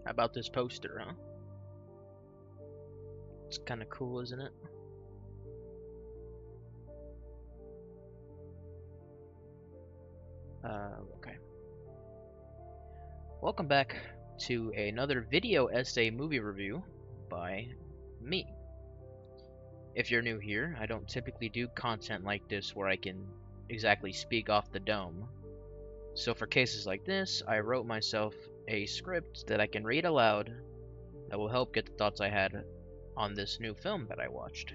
How about this poster, huh? It's kind of cool, isn't it? Okay. Welcome back to another video essay movie review by me. If you're new here, I don't typically do content like this where I can exactly speak off the dome. So for cases like this, I wrote myself a script that I can read aloud that will help get the thoughts I had on this new film that I watched.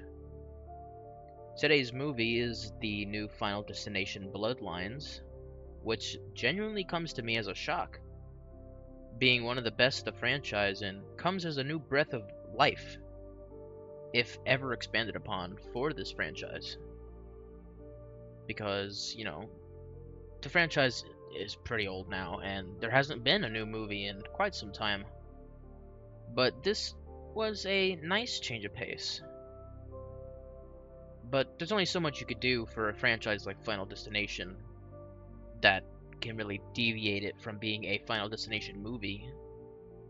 Today's movie is the new Final Destination Bloodlines, which genuinely comes to me as a shock. Being one of the best of the franchise and comes as a new breath of life, if ever expanded upon, for this franchise. Because, you know, the franchise is pretty old now, and there hasn't been a new movie in quite some time. But this was a nice change of pace. But there's only so much you could do for a franchise like Final Destination that can really deviate it from being a Final Destination movie.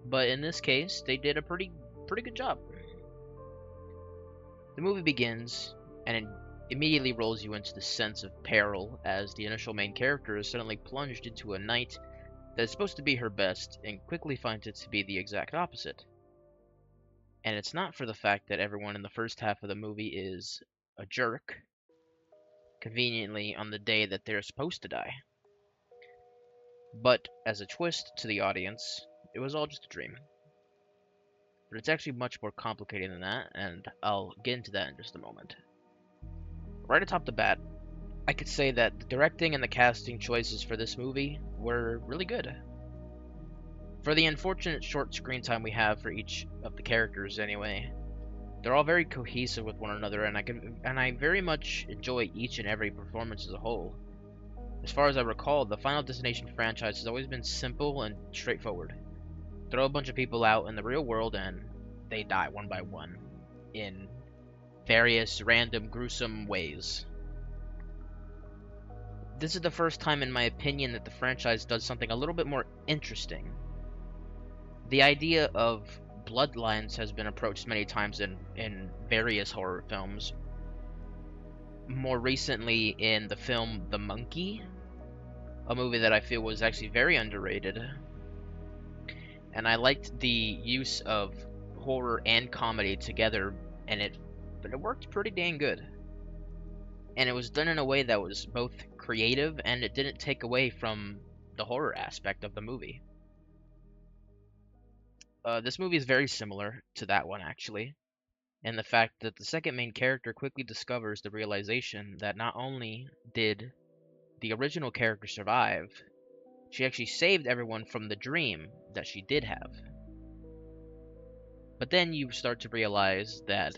But in this case, they did a pretty good job. The movie begins, and it immediately rolls you into the sense of peril as the initial main character is suddenly plunged into a night that is supposed to be her best and quickly finds it to be the exact opposite. And it's not for the fact that everyone in the first half of the movie is a jerk, conveniently on the day that they're supposed to die. But as a twist to the audience, it was all just a dream. But it's actually much more complicated than that, and I'll get into that in just a moment. Right atop the bat, I could say that the directing and the casting choices for this movie were really good. For the unfortunate short screen time we have for each of the characters anyway, they're all very cohesive with one another, and I very much enjoy each and every performance as a whole. As far as I recall, the Final Destination franchise has always been simple and straightforward. Throw a bunch of people out in the real world and they die one by one in various random gruesome ways. This is the first time in my opinion that the franchise does something a little bit more interesting. The idea of Bloodlines has been approached many times in various horror films. More recently in the film The Monkey, a movie that I feel was actually very underrated. And I liked the use of horror and comedy together, but it worked pretty dang good. And it was done in a way that was both creative and it didn't take away from the horror aspect of the movie. This movie is very similar to that one, actually, in the fact that the second main character quickly discovers the realization that not only did the original character survive, she actually saved everyone from the dream that she did have. But then you start to realize that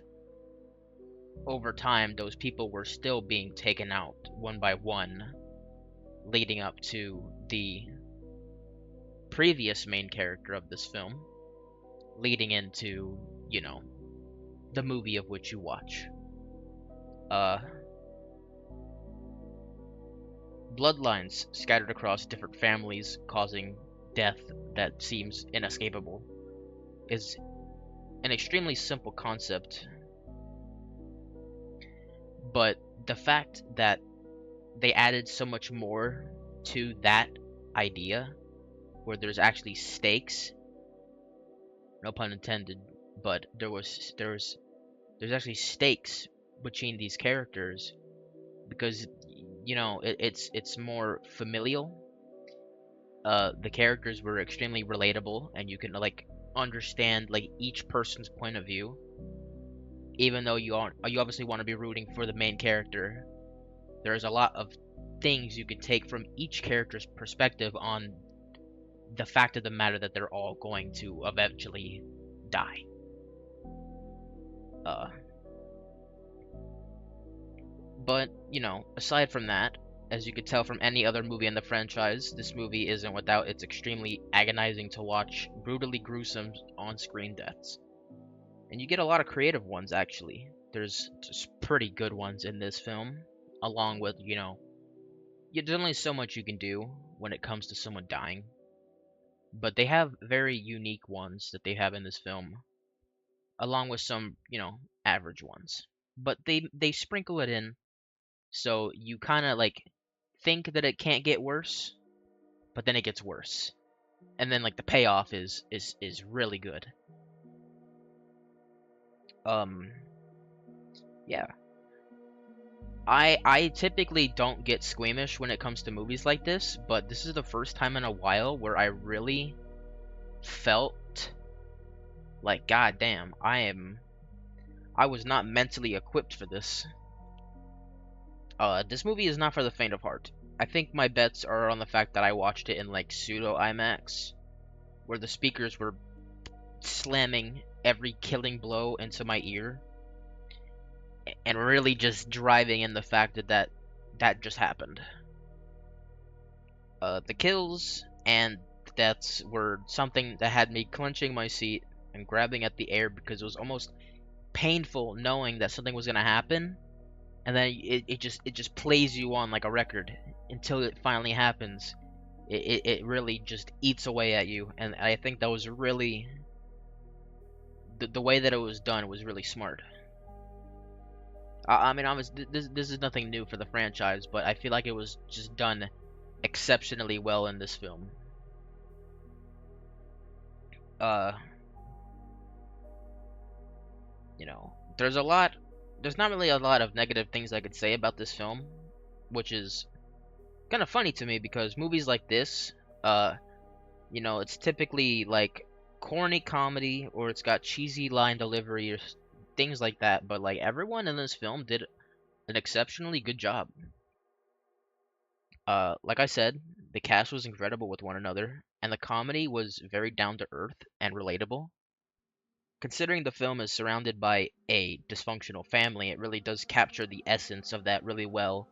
over time, those people were still being taken out one by one, leading up to the previous main character of this film, leading into, you know, the movie of which you watch. Bloodlines scattered across different families, causing death that seems inescapable, is an extremely simple concept. But the fact that they added so much more to that idea, where there's actually stakes, no pun intended, but there's actually stakes between these characters, because you know it's more familial. The characters were extremely relatable, and you can like understand like each person's point of view, even though you obviously want to be rooting for the main character. There's a lot of things you can take from each character's perspective on the fact of the matter that they're all going to eventually die. But, you know, aside from that, as you could tell from any other movie in the franchise, this movie isn't without its extremely agonizing to watch, brutally gruesome on-screen deaths. And you get a lot of creative ones, actually. There's just pretty good ones in this film, along with, you know, there's only so much you can do when it comes to someone dying. but they have very unique ones that they have in this film, along with some, average ones. But they sprinkle it in, so you kind of like think that it can't get worse, but then it gets worse. And then like the payoff is really good. Um yeah. I typically don't get squeamish when it comes to movies like this, but this is the first time in a while where I really felt like, god damn, I was not mentally equipped for this. This movie is not for the faint of heart. I think my bets are on the fact that I watched it in like pseudo IMAX, where the speakers were slamming every killing blow into my ear, and really just driving in the fact that just happened. The kills and deaths were something that had me clenching my seat and grabbing at the air, because it was almost painful knowing that something was gonna happen, and then it just plays you on like a record until it finally happens. It really just eats away at you, and I think that was really the way that it was done was really smart. I mean, obviously, this is nothing new for the franchise, but I feel like it was just done exceptionally well in this film. Uh, there's there's not really a lot of negative things I could say about this film, which is kind of funny to me because movies like this, it's typically like corny comedy, or it's got cheesy line delivery or things like that, but like everyone in this film did an exceptionally good job. Like I said, the cast was incredible with one another, and the comedy was very down to earth and relatable. Considering the film is surrounded by a dysfunctional family, it really does capture the essence of that really well.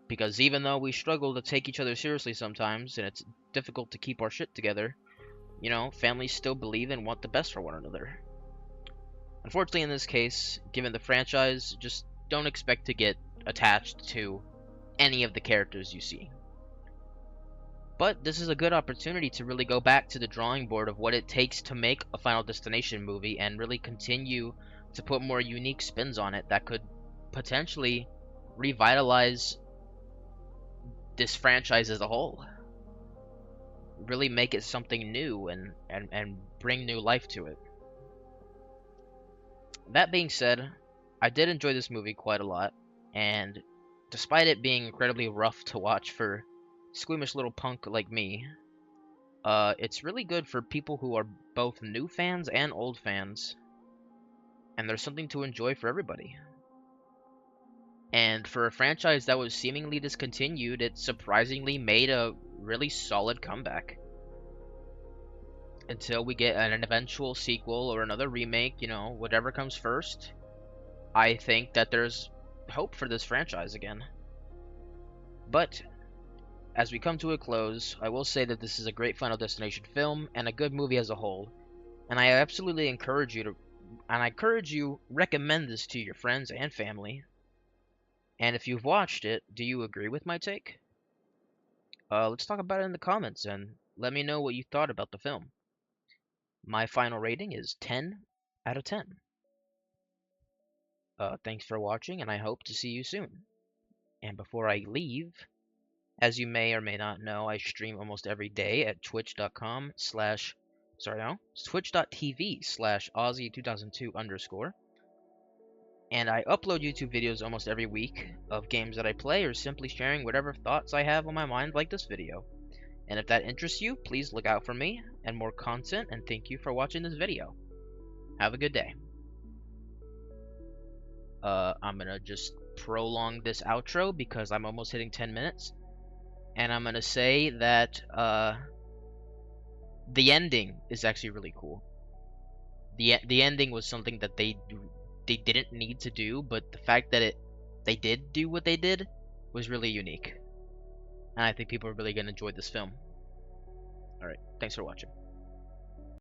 Because even though we struggle to take each other seriously sometimes, and it's difficult to keep our shit together, families still believe and want the best for one another. Unfortunately, in this case, given the franchise, just don't expect to get attached to any of the characters you see. But this is a good opportunity to really go back to the drawing board of what it takes to make a Final Destination movie and really continue to put more unique spins on it that could potentially revitalize this franchise as a whole. Really make it something new and bring new life to it. That being said, I did enjoy this movie quite a lot, and despite it being incredibly rough to watch for squeamish little punk like me, it's really good for people who are both new fans and old fans, and there's something to enjoy for everybody. And for a franchise that was seemingly discontinued, it surprisingly made a really solid comeback. Until we get an eventual sequel or another remake, whatever comes first, I think that there's hope for this franchise again. But as we come to a close, I will say that this is a great Final Destination film and a good movie as a whole, and I absolutely encourage you recommend this to your friends and family. And if you've watched it, do you agree with my take? Let's talk about it in the comments and let me know what you thought about the film. My final rating is 10 out of 10. Thanks for watching, and I hope to see you soon. And before I leave, as you may or may not know, I stream almost every day at twitch.com slash, sorry, no, it's twitch.tv slash Ozzy2002 _ and I upload YouTube videos almost every week of games that I play or simply sharing whatever thoughts I have on my mind like this video. And if that interests you, please look out for me and more content, and thank you for watching this video. Have a good day. I'm gonna just prolong this outro because I'm almost hitting 10 minutes. And I'm gonna say that the ending is actually really cool. The ending was something that they didn't need to do, but the fact that they did do what they did was really unique. And I think people are really gonna enjoy this film. Alright, thanks for watching.